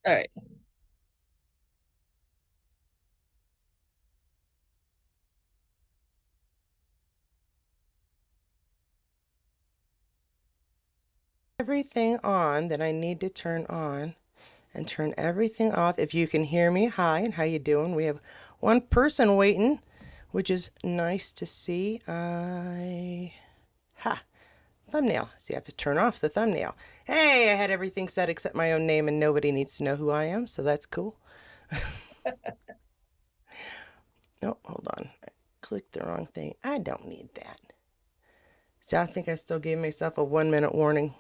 All right. Everything on that I need to turn on and turn everything off. If you can hear me, hi, and how you doing? We have one person waiting, which is nice to see. Thumbnail. See, I have to turn off the thumbnail. Hey, I had everything set except my own name, and nobody needs to know who I am, so that's cool. Oh, hold on. I clicked the wrong thing. I don't need that. See, I think I still gave myself a 1 minute warning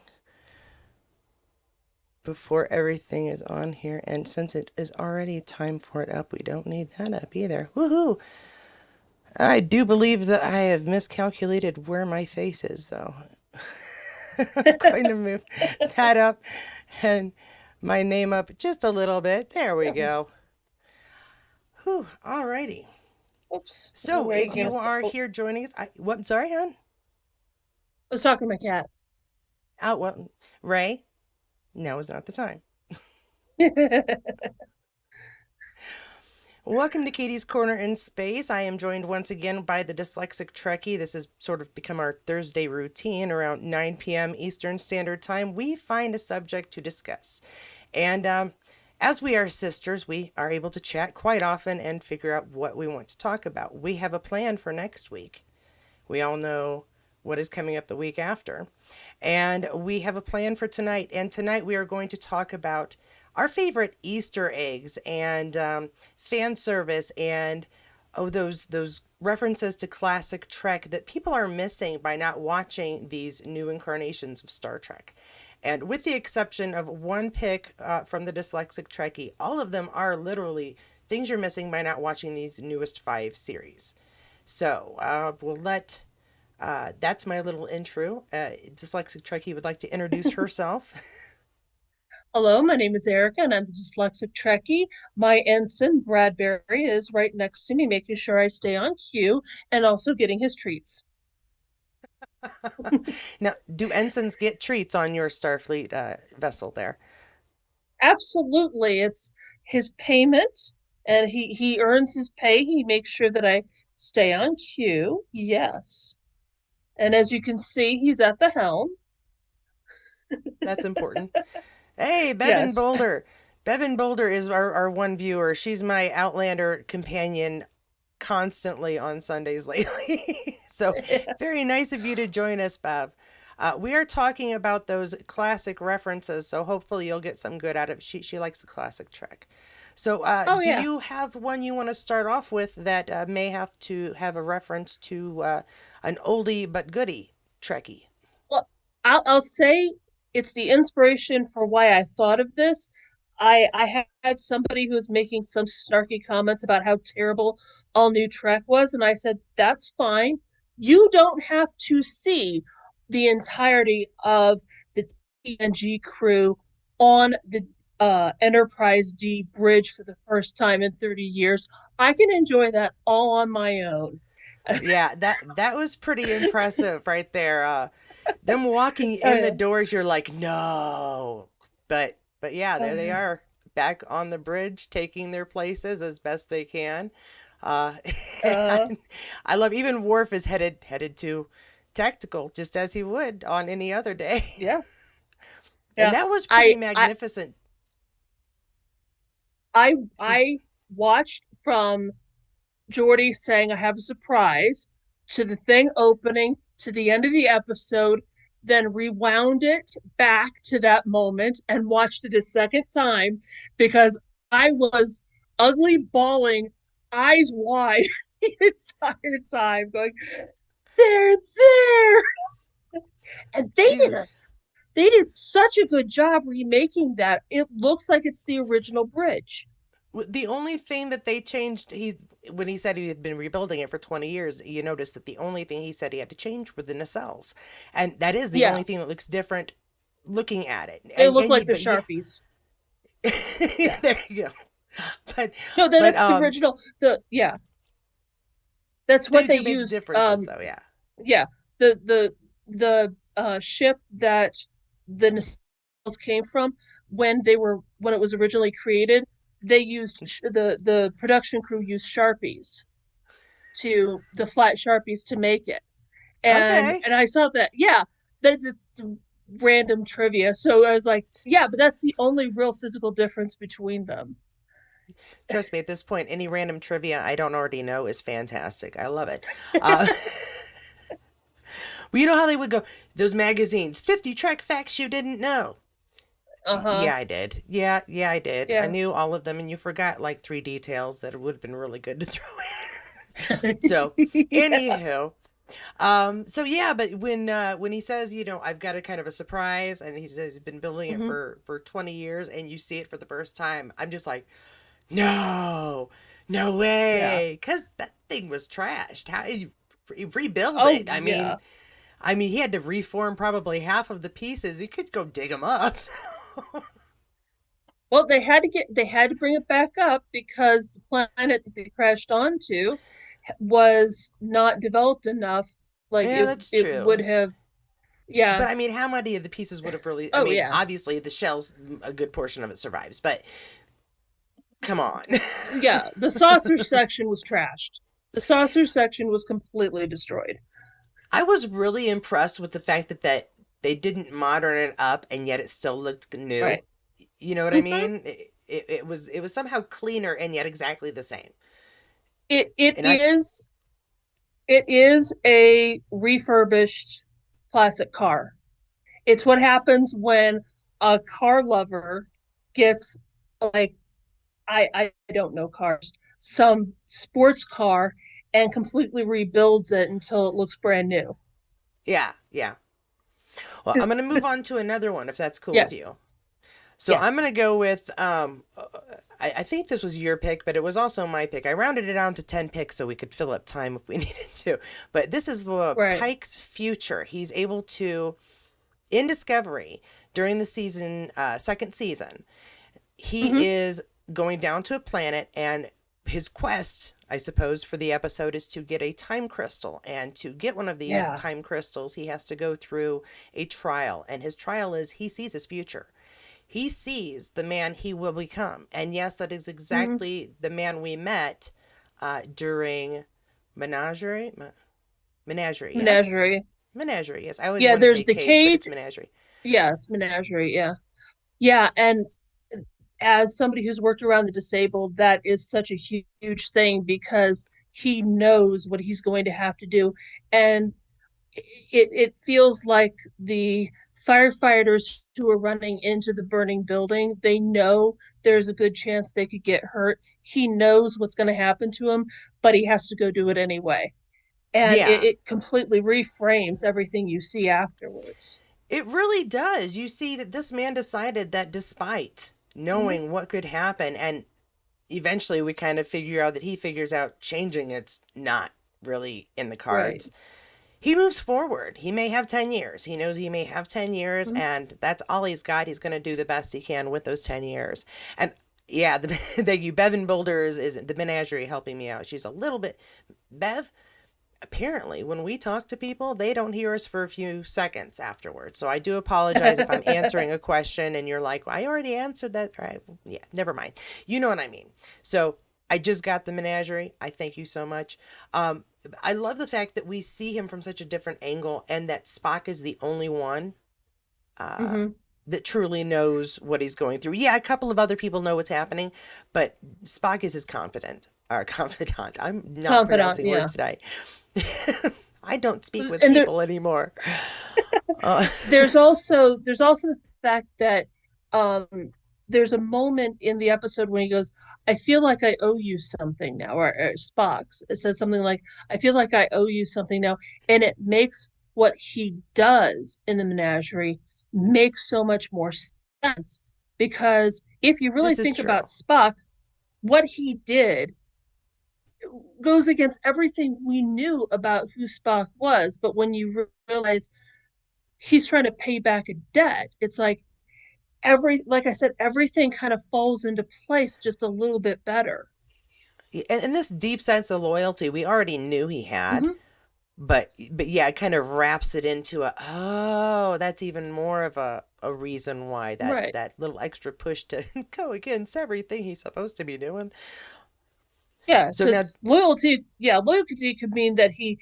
before everything is on here. And since it is already time for it up, we don't need that up either. Woohoo! I do believe that I have miscalculated where my face is, though. I'm going to move that up and my name up just a little bit. There we go. Whew, alrighty. Oops. All So right. if I'm gonna you stop. are Oh, here joining us, what? Sorry, hon. I was talking to my cat. Out. What? Ray? Now is not the time. Welcome to Katie's Corner in Space. I am joined once again by the Dyslexic Trekkie. This has sort of become our Thursday routine. Around 9 p.m. Eastern Standard Time, we find a subject to discuss. And as we are sisters, we are able to chat quite often and figure out what we want to talk about. We have a plan for next week. We all know what is coming up the week after. And we have a plan for tonight. And tonight we are going to talk about our favorite Easter eggs and fan service and those references to classic Trek that people are missing by not watching these new incarnations of Star Trek. And with the exception of one pick from the Dyslexic Trekkie, all of them are literally things you're missing by not watching these newest five series. So we'll let that's my little intro. Dyslexic Trekkie would like to introduce herself. Hello, my name is Erica, and I'm the Dyslexic Trekkie. My ensign, Bradbury, is right next to me, making sure I stay on cue and also getting his treats. Now, do ensigns get treats on your Starfleet vessel there? Absolutely. It's his payment, and he earns his pay. He makes sure that I stay on cue. Yes. And as you can see, he's at the helm. That's important. Hey, Bevan Yes. Boulder. Bevan Boulder is our one viewer. She's my Outlander companion constantly on Sundays lately. So very nice of you to join us, Bev. We are talking about those classic references, so hopefully you'll get some good out of it. She likes the classic Trek. So, Oh, do yeah. you have one you want to start off with that may have to have a reference to an oldie but goodie Trekkie? Well, I'll say it's the inspiration for why I thought of this. I had somebody who was making some snarky comments about how terrible All New Trek was, and I said that's fine. You don't have to see the entirety of the TNG crew on the Enterprise D bridge for the first time in 30 years. I can enjoy that all on my own. Yeah, that was pretty impressive right there. Them walking in the doors, you're like, no. But yeah, there Oh, they yeah. are, back on the bridge, taking their places as best they can. Uh, Uh, and I love even Worf is headed to tactical, just as he would on any other day. yeah. And Yeah, that was pretty I I magnificent. I See, I watched from Jordy saying I have a surprise to the thing opening to the end of the episode, then rewound it back to that moment and watched it a second time because I was ugly bawling, eyes wide the entire time, going, "They're there!" And see, they did such a good job remaking that. It looks like it's the original bridge. the only thing that they changed, when he said he had been rebuilding it for 20 years, you notice that the only thing he said he had to change were the nacelles. And that is the Yeah, only thing that looks different looking at it. they And look and like you the but yeah. Sharpies. Yeah. There you go. But No, but that's the original. The Yeah, that's what they they do make used. differences though, yeah. Yeah, the ship that the came from when it was originally created. They used the production crew used Sharpies to the flat Sharpies to make it. Okay. And I saw that, yeah, that's just random trivia. So I was like, yeah, but that's the only real physical difference between them. Trust me, at this point, any random trivia I don't already know is fantastic. I love it. Uh, well, you know how they would go, those magazines, 50 Trek facts you didn't know. Uh-huh. Yeah, I did. Yeah, I did. I Yeah. knew all of them, and you forgot like three details that would have been really good to throw in. So, Yeah. anywho, so yeah, but when he says, I've got a kind of a surprise, and he says he's been building it Hmm. for 20 years, and you see it for the first time, I'm just like, no, no Yeah. way, because that thing was trashed. How you rebuild Oh it? I yeah. mean, he had to reform probably half of the pieces. He could go dig them up. Well, they had to bring it back up because the planet that they crashed onto was not developed enough. Like Yeah, that's it would true. have, yeah. But I mean, how many of the pieces would have really? I Oh mean, yeah. obviously the shells, a good portion of it survives, but come on. Yeah, the saucer section was trashed. The saucer section was completely destroyed. I was really impressed with the fact that they didn't modern it up and yet it still looked new. Right. You know what I Hmm. mean? It was somehow cleaner and yet exactly the same. It it And I is it is a refurbished classic car. It's what happens when a car lover gets, like, I don't know cars, some sports car, and completely rebuilds it until it looks brand new. Yeah, yeah. Well, I'm gonna move on to another one if that's cool with Yes. you. So I'm Yes. gonna go with I think this was your pick, but it was also my pick. I rounded it down to 10 picks so we could fill up time if we needed to. But this is Right. Pike's future. He's able to, in Discovery, during the second season, he Hmm. is going down to a planet, and his quest, I suppose, for the episode is to get a time crystal. And to get one of these Yeah. time crystals, he has to go through a trial. And his trial is he sees his future. He sees the man he will become. And yes, that is Hmm. exactly the man we met during Menagerie. Menagerie, yes? Menagerie. Menagerie, yes. I always Yeah, want to there's say the cage, but cage. it's Menagerie. Yeah, it's menagerie. Yeah. Yeah, and as somebody who's worked around the disabled, that is such a huge thing because he knows what he's going to have to do. And it feels like the firefighters who are running into the burning building, they know there's a good chance they could get hurt. He knows what's going to happen to him, but he has to go do it anyway. And Yeah, it completely reframes everything you see afterwards. it really does. You see that this man decided that despite Mm-hmm. knowing what could happen, and eventually we kind of figure out that he figures out changing it's not really in the Right. cards. He moves forward. He may have 10 years. He knows he may have 10 years, Mm-hmm. and that's all he's got. He's going to do the best he can with those 10 years. And yeah, thank you. Bevan Boulder is the menagerie helping me out. She's a little bit. Bev, apparently, when we talk to people, they don't hear us for a few seconds afterwards. So I do apologize if I'm answering a question and you're like, well, I already answered that. All right. Yeah, never mind. You know what I mean. So I just got the menagerie. I thank you so much. I love the fact that we see him from such a different angle and that Spock is the only one Mm-hmm. that truly knows what he's going through. Yeah, a couple of other people know what's happening, but Spock is his confidant, or confidant. I'm not Confidant, pronouncing yeah. words today. I don't speak with And people anymore. Uh, there's also the fact that um there's a moment in the episode when he goes, I feel like I owe you something now, or Spock's, it says something like, I feel like I owe you something now. And it makes what he does in the menagerie make so much more sense, because if you really this is think about true. Spock, what he did goes against everything we knew about who Spock was. But when you realize he's trying to pay back a debt, it's like I said, everything kind of falls into place just a little bit better. And this deep sense of loyalty we already knew he had, Mm-hmm. but yeah, it kind of wraps it into a, oh, that's even more of a reason why Right. that little extra push to go against everything he's supposed to be doing. Yeah, So because now, loyalty could mean that he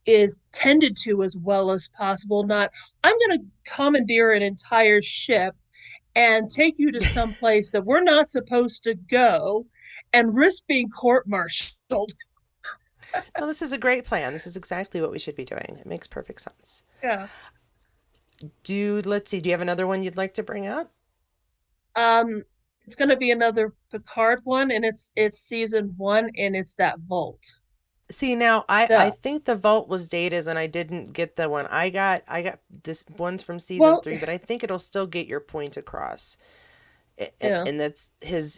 is tended to as well as possible, not I'm going to commandeer an entire ship and take you to some place that we're not supposed to go and risk being court-martialed. no, this is a great plan. This is exactly what we should be doing. It makes perfect sense. Yeah. Let's see, do you have another one you'd like to bring up? Um, it's going to be another Picard one, and it's season one, and it's that vault. See, now I The think the vault was Data's and I didn't get the one. I got this one's from season well, 3, but I think it'll still get your point across. yeah. And that's his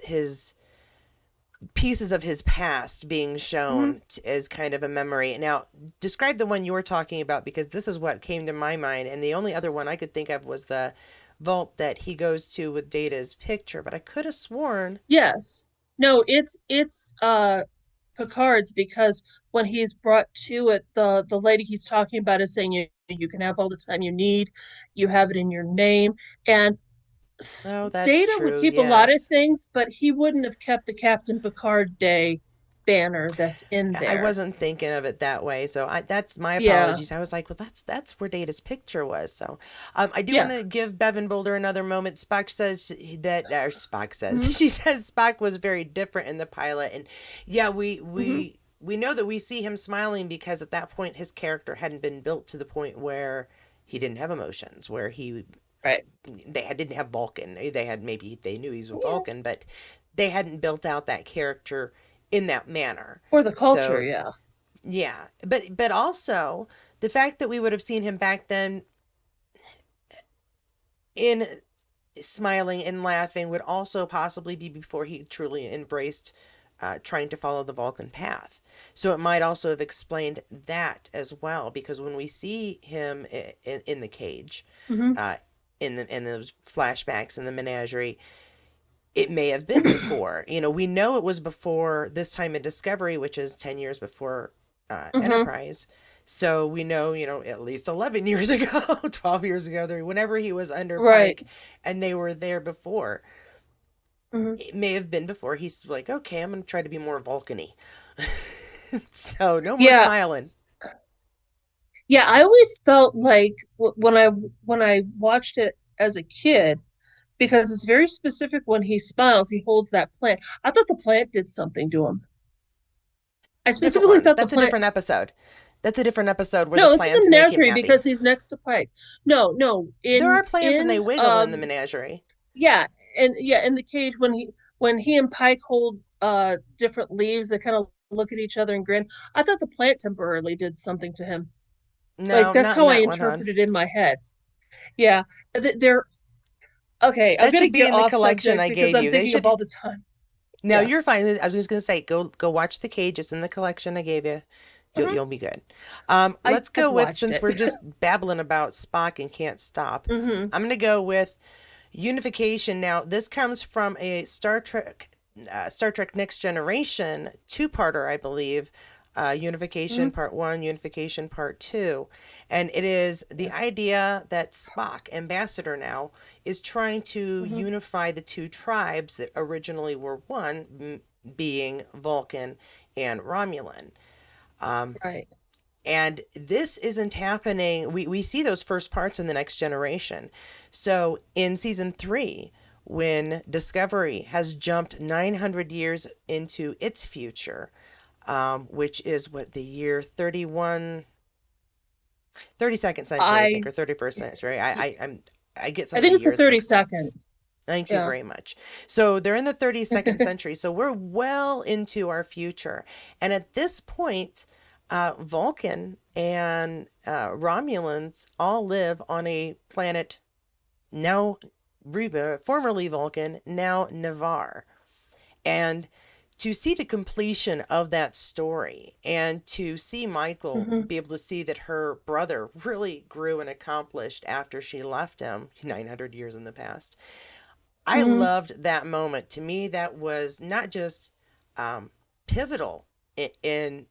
pieces of his past being Mm-hmm. shown as kind of a memory. Now, describe the one you were talking about because this is what came to my mind, and the only other one I could think of was the vault that he goes to with Data's picture, but I could have sworn. Yes. No, it's Picard's because when he's brought to it, the lady he's talking about is saying you can have all the time you need, you have it in your name, and Oh, that's Data would true. keep a lot of Yes. things, but he wouldn't have kept the Captain Picard Day banner that's in I there. wasn't thinking of it that way, so that's my Yeah, apologies. I was like, well, that's where Data's picture was. So, I do want yeah, to give Bevan Boulder another moment. Spock says that, or Spock says mm-hmm, she says Spock was very different in the pilot, and yeah, mm-hmm, we know that we see him smiling because at that point his character hadn't been built to the point where he didn't have emotions, where right, didn't have Vulcan. They had maybe they knew he was a yeah, Vulcan, but they hadn't built out that character in that manner. for the culture, So yeah, yeah, but also the fact that we would have seen him back then in smiling and laughing would also possibly be before he truly embraced trying to follow the Vulcan path. So it might also have explained that as well, because when we see him in the cage, mm-hmm. uh, in those flashbacks in the menagerie, it may have been before. You know, we know it was before this time in Discovery, which is 10 years before Mm-hmm. Enterprise. So we know, at least 11 years ago, 12 years ago, whenever he was under Right, Pike and they were there before, mm-hmm. it may have been before he's like, okay, I'm going to try to be more Vulcan-y. So no more Yeah, smiling. yeah. I always felt like when I watched it as a kid, because it's very specific when he smiles, he holds that plant. I thought the plant did something to him. I Different specifically one. thought the That's a plant. different episode. That's a different episode where the No, it's in the plants make him menagerie happy. because he's next to Pike. No, no, There are in plants and they wiggle in the um menagerie. yeah, and yeah, in the cage when he and Pike hold different leaves that kind of look at each other and grin. I thought the plant temporarily did something to him. Like No, that's not in how I that one, hon. interpreted in my head. Yeah, they're okay. I'm That gonna should be get in the off collection subject I because gave I'm you. They thinking of should. all the time. No, Yeah. you're fine. I was just gonna say, go watch the cage. It's in the collection I gave you. You'll Hmm. be good. Let's I've go with, watched since it. we're just babbling about Spock and can't stop. Hmm. I'm gonna go with unification. Now, this comes from a Star Trek Next Generation two-parter, I believe. Unification Hmm. Part 1, Unification Part 2. And it is the idea that Spock, ambassador now, is trying to Hmm. unify the two tribes that originally were one, being Vulcan and Romulan. Right. And this isn't happening. We see those first parts in the Next Generation. So in season 3, when Discovery has jumped 900 years into its future, which is what, the year 32nd century, I think, I or 31st century. I get some I of the think it's the years mixed up. 32nd. Thank you Yeah. very much. So they're in the 32nd century. So we're well into our future. And at this point, Vulcan and Romulans all live on a planet now formerly Vulcan, now Navarre. And to see the completion of that story and to see Michael Hmm. be able to see that her brother really grew and accomplished after she left him 900 years in the past, I Hmm. loved that moment. To me, that was not just pivotal in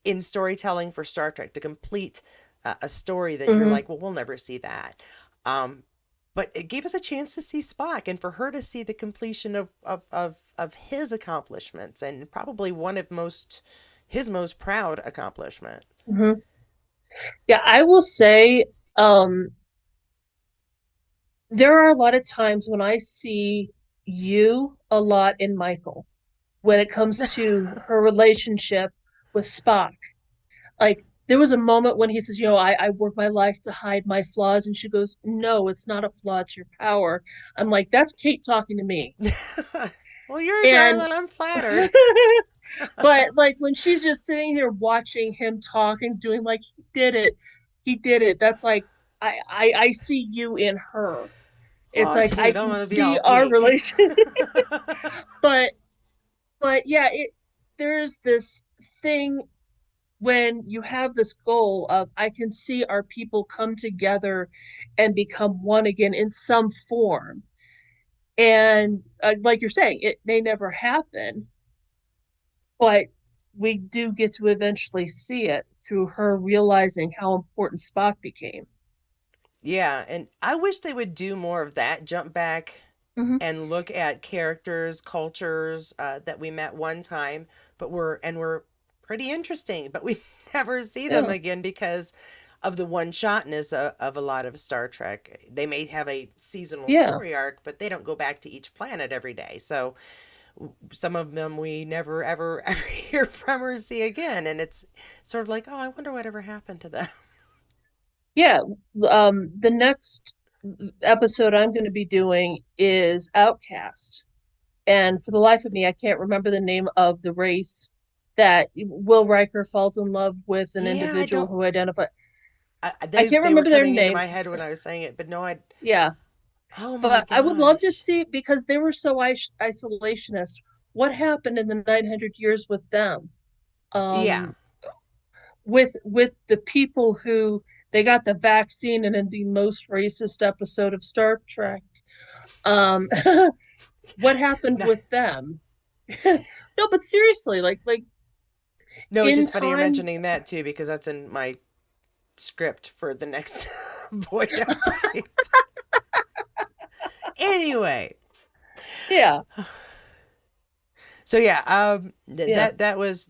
in storytelling for Star Trek to complete a story that you're Hmm. like, well, we'll never see that. Um, but it gave us a chance to see Spock and for her to see the completion of his accomplishments and probably one of his most proud accomplishment. Hmm. Yeah, I will say, um, there are a lot of times when I see you a lot in Michael when it comes to her relationship with Spock. Like, there was a moment when he says, I work my life to hide my flaws. And she goes, No, it's not a flaw, it's your power. I'm like, that's Kate talking to me. Well, you're a And, darling. I'm flattered. but like when she's just sitting there watching him talk and doing like, he did it, he did it. That's like, I see you in her. It's Oh like I shoot, I'm can gonna be see all our Kate. relation. but but yeah, there's this thing when you have this goal of I can see our people come together and become one again in some form. And like you're saying, it may never happen, but we do get to eventually see it through her realizing how important Spock became. Yeah, and I wish they would do more of that. Jump back Hmm. and look at characters, cultures that we met one time, but were pretty interesting, but we never see them Yeah, again because of the one shotness of a lot of Star Trek. They may have a seasonal yeah, story arc, but they don't go back to each planet every day. So some of them we never ever ever hear from or see again, and it's sort of like, oh, I wonder whatever happened to them. yeah. The next episode I'm going to be doing is Outcast. And for the life of me, I can't remember the name of the race that Will Riker falls in love with an Yeah, I individual don't. who identify. I They can't they were remember their coming into name. my head when I was saying it, but no, I. Yeah, Oh my but I would love to gosh. see because they were so isolationist. What happened in the 900 years with them? Yeah. Um, with the people who they got the vaccine and in the most racist episode of Star Trek. Um, what happened No, with them? No, but seriously, like no, it's in just funny you're time. mentioning that too because that's in my script for the next void update. Anyway, Yeah, so yeah, yeah.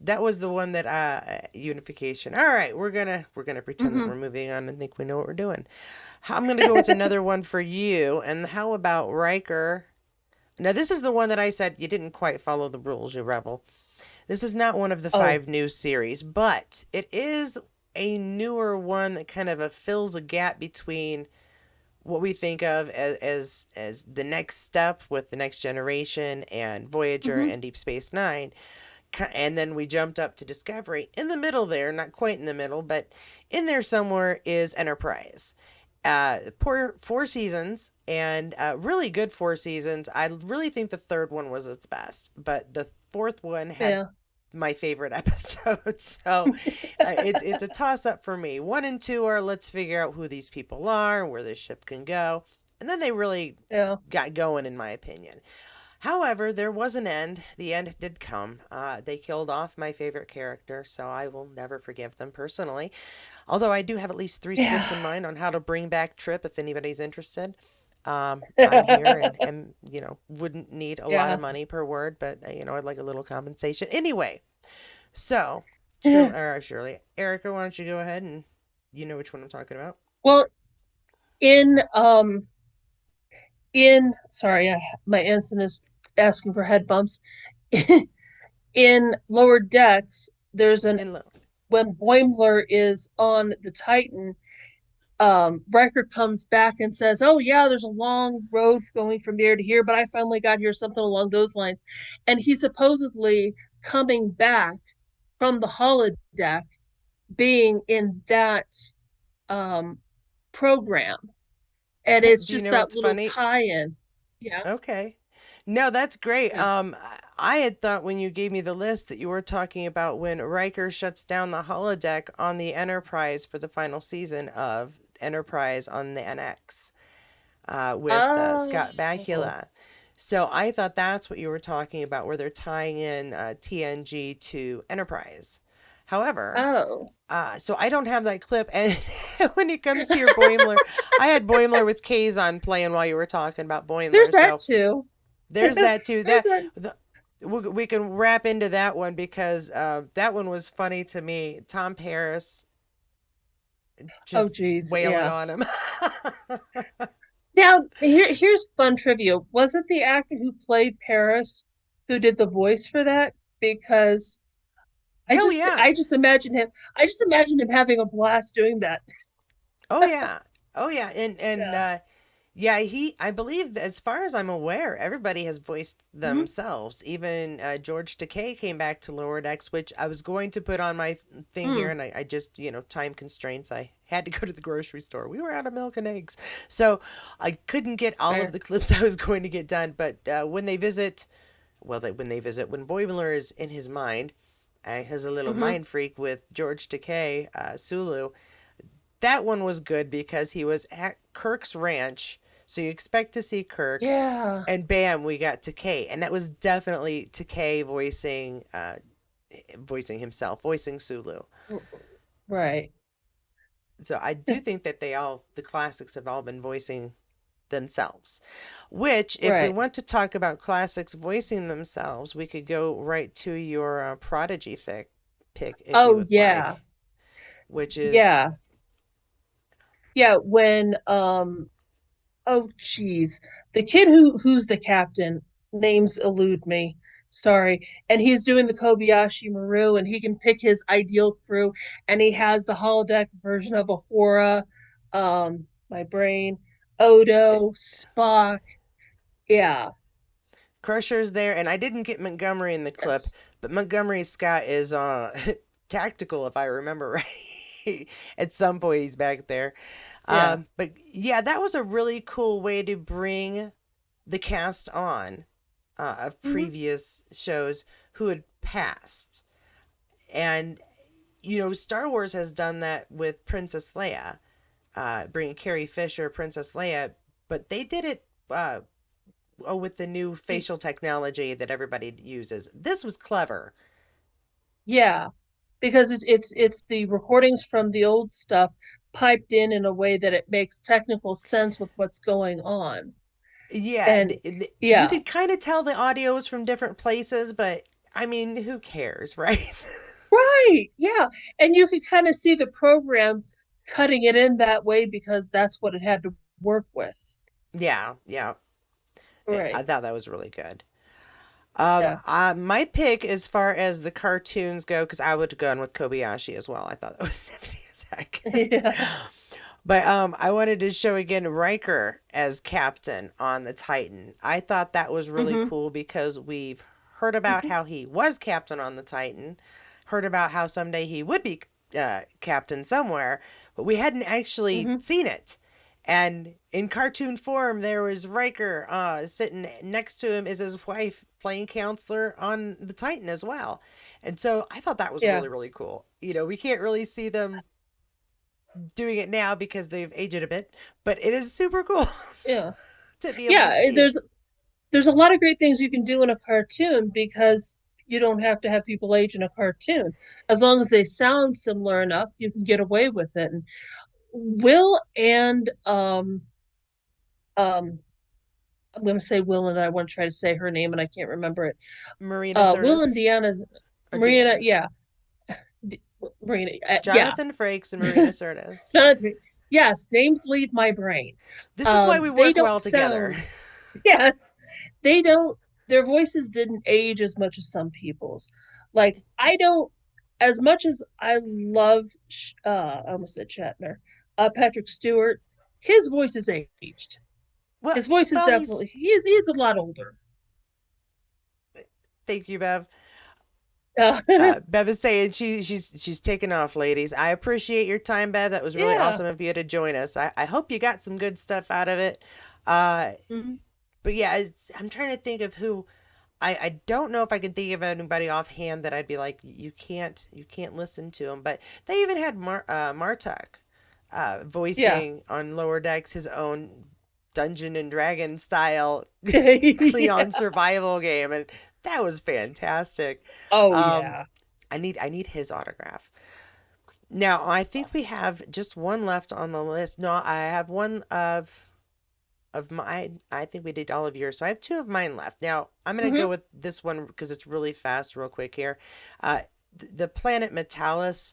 that was the one that unification. All right, we're gonna pretend that Hmm. we're moving on and think we know what we're doing. I'm gonna go with another one for you. And how about Riker? Now this is the one that I said you didn't quite follow the rules, you rebel. This is not one of the Oh, five new series, but it is a newer one that kind of fills a gap between what we think of as the next step with the next generation and Voyager hmm, and Deep Space Nine. And then we jumped up to Discovery. In the middle there, not quite in the middle, but in there somewhere is Enterprise. Four seasons and really good 4 seasons. I really think the third one was its best, but the fourth one had yeah. my favorite episode. So it's a toss up for me. One and two are let's figure out who these people are, where this ship can go, and then they really Yeah. got going, in my opinion. However, there was an end. The end did come. They killed off my favorite character, so I will never forgive them personally. Although I do have at least three scripts Yeah. in mind on how to bring back Trip if anybody's interested. I'm here and wouldn't need a lot of Yeah. money per word, but I'd like a little compensation. Anyway, so Yeah. Shirley, Erica, why don't you go ahead and you know which one I'm talking about? Well, in in sorry, my ensign is asking for head bumps. In lower decks, there's an In Lo- when Boimler is on the Titan, Riker comes back and says, "Oh yeah, there's a long road going from here to here, but I finally got here," something along those lines. And he's supposedly coming back from the holodeck, being in that um, program, and it's Do you just know that what's little funny? tie-in. Yeah, Okay. No, that's great. yeah. I had thought when you gave me the list that you were talking about when Riker shuts down the holodeck on the Enterprise for the final season of Enterprise on the NX with Scott Oh, Bakula. So I thought that's what you were talking about, where they're tying in TNG to Enterprise. However, Oh, so I don't have that clip. And when it comes to your Boimler, I had Boimler with Kazon playing while you were talking about there's Boimler. that So too. there's There's that too. that. We can wrap into that one because that one was funny to me. Tom Paris Oh, just geez, wailing yeah. on him. Now, here's fun trivia. Was it the actor who played Paris who did the voice for that? Because Oh yeah. I just imagine him having a blast doing that. Oh yeah. Oh yeah. And Yeah. yeah, I believe, as far as I'm aware, everybody has voiced Hmm. themselves. Even George Takei came back to Lower Decks, which I was going to put on my thing here, Mm, and I just, time constraints. I had to go to the grocery store. We were out of milk and eggs. So I couldn't get all of fair. the clips I was going to get done. But when Boimler is in his mind, has a little Hmm. mind freak with George Takei, Sulu. That one was good because he was at Kirk's ranch, so you expect to see Kirk, Yeah. and bam, we got Takei, and that was definitely Takei voicing himself, voicing Sulu. Right. So I do think that the classics have all been voicing themselves. Which, if we Right. want to talk about classics voicing themselves, we could go right to your Prodigy pick if you Oh, would yeah. like, which is Yeah. Yeah. When oh, geez, the kid who's the captain, names elude me. Sorry. And he's doing the Kobayashi Maru, and he can pick his ideal crew, and he has the holodeck version of Ahura, my brain, Odo, Spock. Yeah. Crusher's there, and I didn't get Montgomery in the clip, Yes. but Montgomery Scott is tactical, if I remember right. At some point, he's back there. Yeah. But yeah, that was a really cool way to bring the cast on of Hmm. previous shows who had passed. And, Star Wars has done that with Princess Leia, bringing Carrie Fisher, Princess Leia, but they did it with the new facial technology that everybody uses. This was clever. Yeah. Because it's the recordings from the old stuff piped in a way that it makes technical sense with what's going on. Yeah, And you yeah. could kind of tell the audio is from different places, but I mean, who cares, right? Right. Yeah. And you could kind of see the program cutting it in that way because that's what it had to work with. Yeah, yeah. I Right. thought that was really good. Yeah. My pick as far as the cartoons go, because I would have gone with Kobayashi as well. I thought that was nifty as heck. Yeah. But I wanted to show again Riker as captain on the Titan. I thought that was really Hmm. cool because we've heard about Hmm. how he was captain on the Titan, heard about how someday he would be captain somewhere, but we hadn't actually Hmm. seen it. And in cartoon form, there was Riker sitting next to him is his wife playing counselor on the Titan as well. And so I thought that was Yeah. really, really cool. We can't really see them doing it now because they've aged a bit, but it is super cool Yeah. to be able to Yeah. see it. There's a lot of great things you can do in a cartoon because you don't have to have people age in a cartoon. As long as they sound similar enough, you can get away with it. And Will and um I'm going to say Will, and I want to try to say her name and I can't remember it. Marina Will and Sirtis Deanna, or Marina, Deanna. yeah, Marina, yeah, Jonathan Frakes and Marina Sirtis. Jonathan, yes, names leave my brain. This is why we They work don't well together. sound, yes, they don't. Their voices didn't age as much as some people's. Like I don't, as much as I love, I almost said Shatner, Patrick Stewart. His voice is aged. Well, His voice is well, he's. definitely he's a lot older. Thank you, Bev. Uh, Bev is saying she's taking off, ladies. I appreciate your time, Bev. That was really yeah. awesome of you to join us. I hope you got some good stuff out of it. Uh, Mhm. but yeah, I'm trying to think of who. I don't know if I can think of anybody offhand that I'd be like, you can't listen to him. But they even had Martok Yeah. voicing on Lower Decks his own Dungeon and Dragon style Yeah. Cleon survival game, and that was fantastic. Oh Um, yeah. I need his autograph. Now, I think we have just one left on the list. No, I have one of mine. I think we did all of yours. So I have two of mine left. Now, I'm going to go Hmm. with this one because it's really fast, real quick here. The planet Metalis.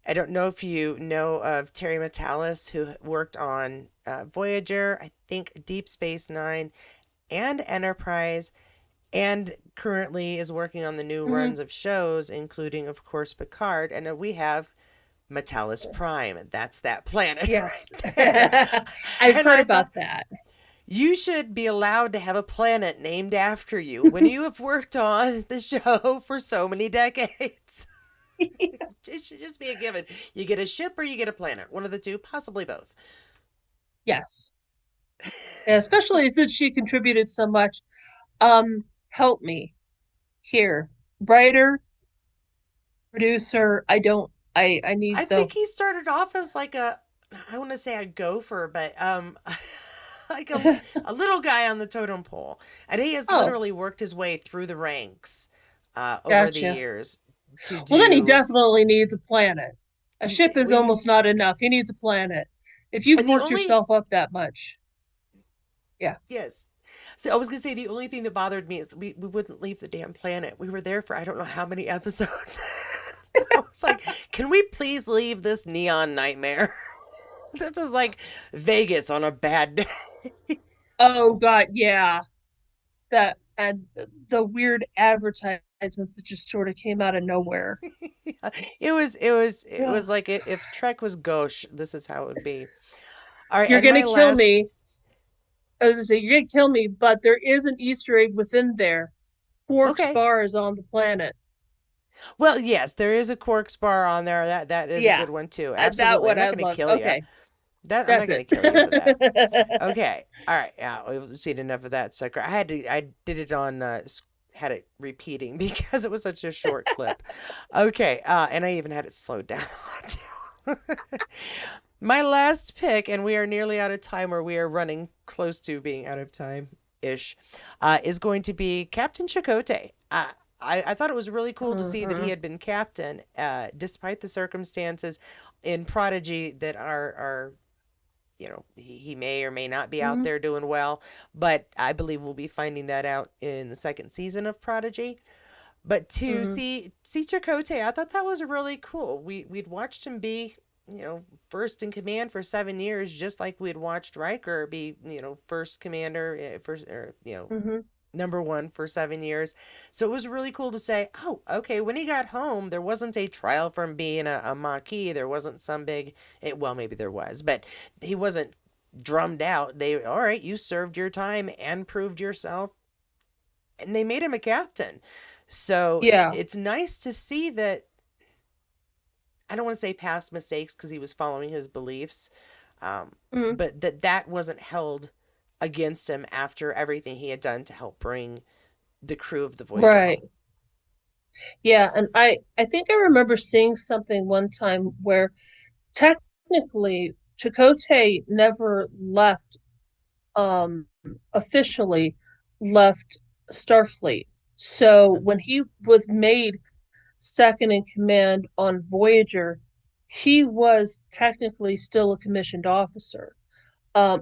I don't know if you know of Terry Metalis, who worked on Voyager, I think Deep Space Nine, and Enterprise, and currently is working on the new Hmm. runs of shows, including, of course, Picard. And we have Metalis Prime. That's that planet Yes. right there. I've And heard I about thought, that. you should be allowed to have a planet named after you when you have worked on the show for so many decades. It should just be a given. You get a ship or you get a planet. One of the two, possibly both. Yes. Yeah, especially since she contributed so much. Help me here. Writer, producer, I I need the think he started off as like a, I want to say a gopher, but like a little guy on the totem pole, and he has Oh, literally worked his way through the ranks over the gotcha. years to Well, then he do. definitely needs a planet. A ship is We almost not enough. He needs a planet. If you've and the worked only yourself up that much. Yeah. yes. So I was gonna say the only thing that bothered me is we wouldn't leave the damn planet. We were there for I don't know how many episodes. I was like, can we please leave this neon nightmare? This is like Vegas on a bad day. Oh God, yeah. That and the weird advertisements that just sort of came out of nowhere. It Ugh. was like if Trek was gauche, this is how it would be. All right, You're and gonna my kill last. me. I was gonna say you're gonna kill me, but there is an Easter egg within there. Quark's Okay. bar is on the planet. Well, yes, there is a Quark's bar on there. That is a Yeah, good one too. that Absolutely. I'm one not I going to loved. kill you. Okay, That I'm not that's going to it. kill you for that. Okay. All right. Yeah, we've seen enough of that sucker. I did it on had it repeating because it was such a short clip. Okay. And I even had it slowed down. My last pick, and we are nearly out of time, or we are running close to being out of time ish, is going to be Captain Chakotay. I thought it was really cool to see that he Hmm. had been captain, despite the circumstances in Prodigy that are he may or may not be out Hmm. there doing well, but I believe we'll be finding that out in the second season of Prodigy. But to Hmm. see Chakotay, I thought that was really cool. We'd watched him be, first in command for 7 years, just like we'd watched Riker be, first commander, first or Hmm. number one for 7 years. So it was really cool to say, oh, okay, when he got home, there wasn't a trial for him being a Maquis. There wasn't some big, well, maybe there was, but he wasn't drummed out. All right, you served your time and proved yourself, and they made him a captain. So Yeah. it's nice to see that. I don't want to say past mistakes because he was following his beliefs, um, Hmm. but that wasn't held against him after everything he had done to help bring the crew of the Voyager Right. home. Yeah, and I think I remember seeing something one time where technically Chakotay never left officially left Starfleet. So when he was made second in command on Voyager, he was technically still a commissioned officer.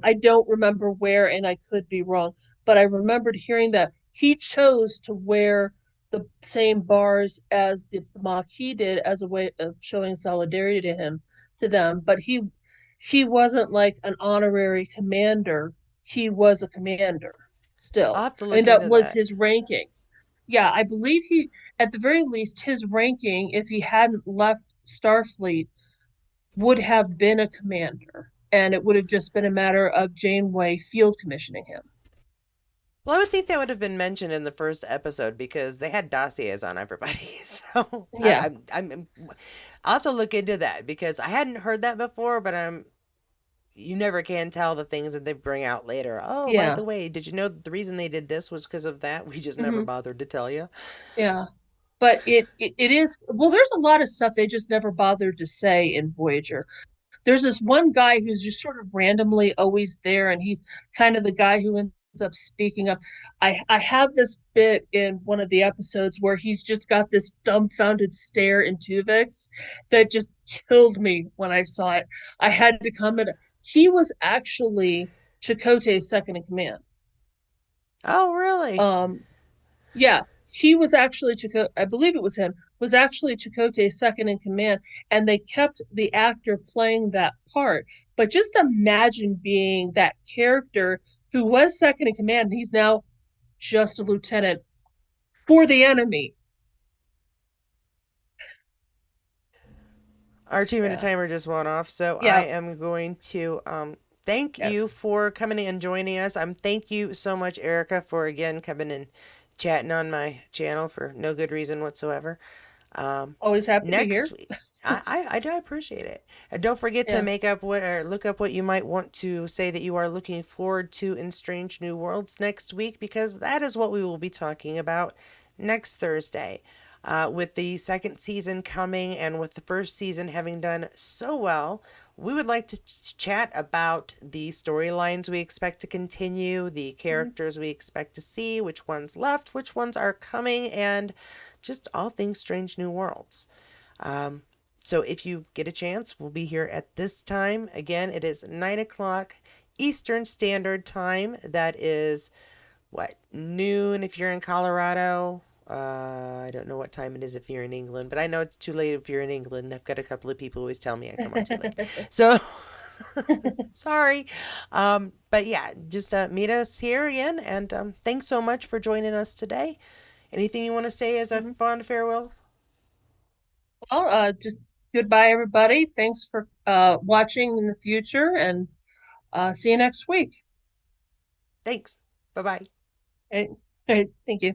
I don't remember where, and I could be wrong, but I remembered hearing that he chose to wear the same bars as the Maquis did as a way of showing solidarity to him to them. But he wasn't like an honorary commander. He was a commander I'll still. have to I mean, look that into was that. his ranking. Yeah, I believe he, at the very least, his ranking, if he hadn't left Starfleet, would have been a commander, and it would have just been a matter of Janeway field commissioning him. Well, I would think that would have been mentioned in the first episode because they had dossiers on everybody. So Yeah, I'll have to look into that because I hadn't heard that before. But you never can tell the things that they bring out later. Oh, by yeah, the way, did you know that the reason they did this was because of that? We just never hmm, bothered to tell you. yeah. But it is well. There's a lot of stuff they just never bothered to say in Voyager. There's this one guy who's just sort of randomly always there, and he's kind of the guy who ends up speaking up. I have this bit in one of the episodes where he's just got this dumbfounded stare in Tuvix that just killed me when I saw it. I had to comment. He was actually Chakotay's second in command. Oh, really? Um, yeah, he was actually Chakotay. I believe it was him. Was actually Chakotay's second in command, and they kept the actor playing that part. But just imagine being that character who was second in command. And he's now just a lieutenant for the enemy. Our 2 minute Yeah. timer just went off, so I Yeah. am going to thank you Yes. for coming and joining us. Thank you so much, Erica, for again coming and chatting on my channel for no good reason whatsoever. Um, Always happy to be Next here. week, I do appreciate it. And don't forget to Yeah. make up what or look up what you might want to say that you are looking forward to in Strange New Worlds next week, because that is what we will be talking about next Thursday. With the second season coming and with the first season having done so well, we would like to chat about the storylines we expect to continue, the Mhm. characters we expect to see, which ones left, which ones are coming, and just all things Strange New Worlds. Um, so if you get a chance, we'll be here at this time. Again, it is 9 o'clock Eastern Standard Time. That is, what, noon if you're in Colorado. I don't know what time it is if you're in England, but I know it's too late if you're in England. I've got a couple of people who always tell me I come on too late. So, sorry. But yeah, just meet us here again. And thanks so much for joining us today. Anything you want to say as a Mhm. fond farewell? Well, just goodbye, everybody. Thanks for watching in the future, and see you next week. Thanks. Bye bye. All right. All right. Thank you.